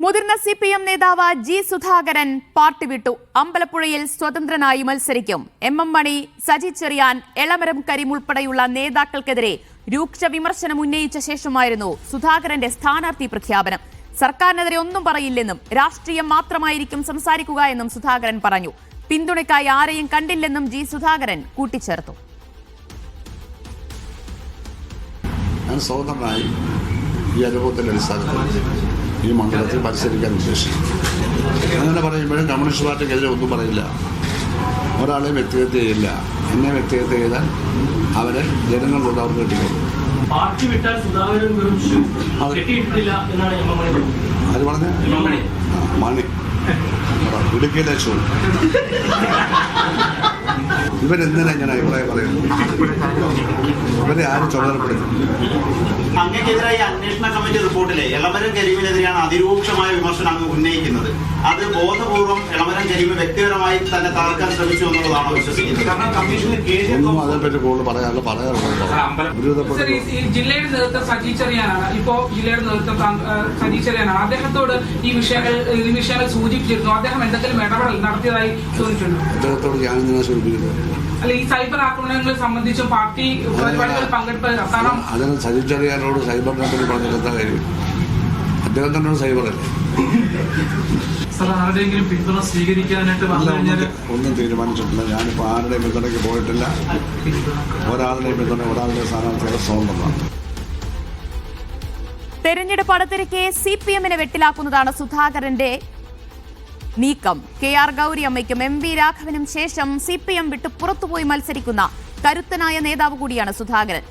മുതിർന്ന CPM നേതാവ് G Sudhakaran party വിട്ടു. അമ്പലപ്പുഴയിൽ സ്വതന്ത്രനായി മത്സരിക്കും. MM മണി, സജി ചെറിയാൻ, എളമരം കരീം ഉൾപ്പെടെയുള്ള നേതാക്കൾക്കെതിരെ രൂക്ഷ വിമർശനം ഉന്നയിച്ച ശേഷമായിരുന്നു സുധാകരന്റെ സ്ഥാനാർത്ഥി പ്രഖ്യാപനം. സർക്കാരിനെതിരെ ഒന്നും പറയില്ലെന്നും രാഷ്ട്രീയം മാത്രമായിരിക്കും സംസാരിക്കുക എന്നും സുധാകരൻ പറഞ്ഞു. പിന്തുണയ്ക്കായി ആരെയും കണ്ടില്ലെന്നും ജി സുധാകരൻ കൂട്ടിച്ചേർത്തു. ഈ അനുഭവത്തിന്റെ അടിസ്ഥാനത്തിൽ ഈ മണ്ഡലത്തിൽ മത്സരിക്കാൻ ഉദ്ദേശിച്ചു. അങ്ങനെ പറയുമ്പോഴും കമ്മ്യൂണിസ്റ്റ് പാർട്ടിക്കെതിരെ ഒന്നും പറയില്ല, ഒരാളെ വ്യക്തിഗത ചെയ്യില്ല. എന്നെ വ്യക്തിഗത ചെയ്താൽ അവരെ ജനങ്ങൾ അവർക്ക് കിട്ടിക്കൊള്ളു. അത് പറഞ്ഞ മണി ഇടുക്കിയിലെ ഷോ ഇവരെന്തിനാ ഇങ്ങനെ അഭിപ്രായം പറയുന്നു? ഇവരെ ആരും ചുമതലപ്പെടുത്തും. അങ്ങക്കെതിരായി അന്വേഷണ കമ്മിറ്റി റിപ്പോർട്ടിലെ എളമരം കരീമിനെതിരെയാണ് അതിരൂക്ഷമായ വിമർശനം അങ്ങ് ഉന്നയിക്കുന്നത്. അത് ബോധപൂർവം എളമരം കരീം വ്യക്തിപരമായി തന്നെ തകർക്കാൻ ശ്രമിച്ചു എന്നുള്ളതാണോ വിശ്വസിക്കുന്നത്? ഒന്നും അതേപ്പറ്റി കൂടുതൽ ജില്ലയുടെ നേതൃത്വം സജി ചെറിയാനാണ്. ഇപ്പോ ജില്ലയുടെ നേതൃത്വം സജി ചെറിയാനാണ്. അദ്ദേഹത്തോട് ഈ വിഷയങ്ങൾ സൂചിപ്പിച്ചിരുന്നു. അദ്ദേഹം എന്തെങ്കിലും ഇടപെടൽ നടത്തിയതായി തോന്നിയിട്ടുണ്ട്? അദ്ദേഹത്തോട് ഞാനെന്തിനാ സൂചിപ്പിക്കുന്നത്? അല്ല, ഈ സൈബർ ആക്രമണങ്ങളെ സംബന്ധിച്ച് പാർട്ടി പരിപാടികൾ പങ്കെടുക്കാൻ അതിന് സജി ചെറിയാനോട് സൈബറിനെ പറ്റി പറഞ്ഞിട്ട് എന്താ കാര്യം? അദ്ദേഹം തന്നെയാണ് സൈബറല്ലേ. ഒന്നും തീരുമാനിച്ചിട്ടില്ല. ഞാനിപ്പോൾ ആരുടെയും പിന്തുണയ്ക്ക് പോയിട്ടില്ല. ഒരാളുടെയും പിന്തുണ ഒരാളുടെ സ്ഥാനാർത്ഥിയുടെ സ്വന്തമാണ്. തെരഞ്ഞെടുപ്പ് അടുത്തിരിക്കെ CPM-നെ വെട്ടിലാക്കുന്നതാണ് സുധാകരന്റെ നീക്കം. KR ഗൗരിയമ്മയ്ക്കും MV രാഘവനും ശേഷം CPM വിട്ട് പുറത്തുപോയി മത്സരിക്കുന്ന കരുത്തനായ നേതാവ് കൂടിയാണ് സുധാകരൻ.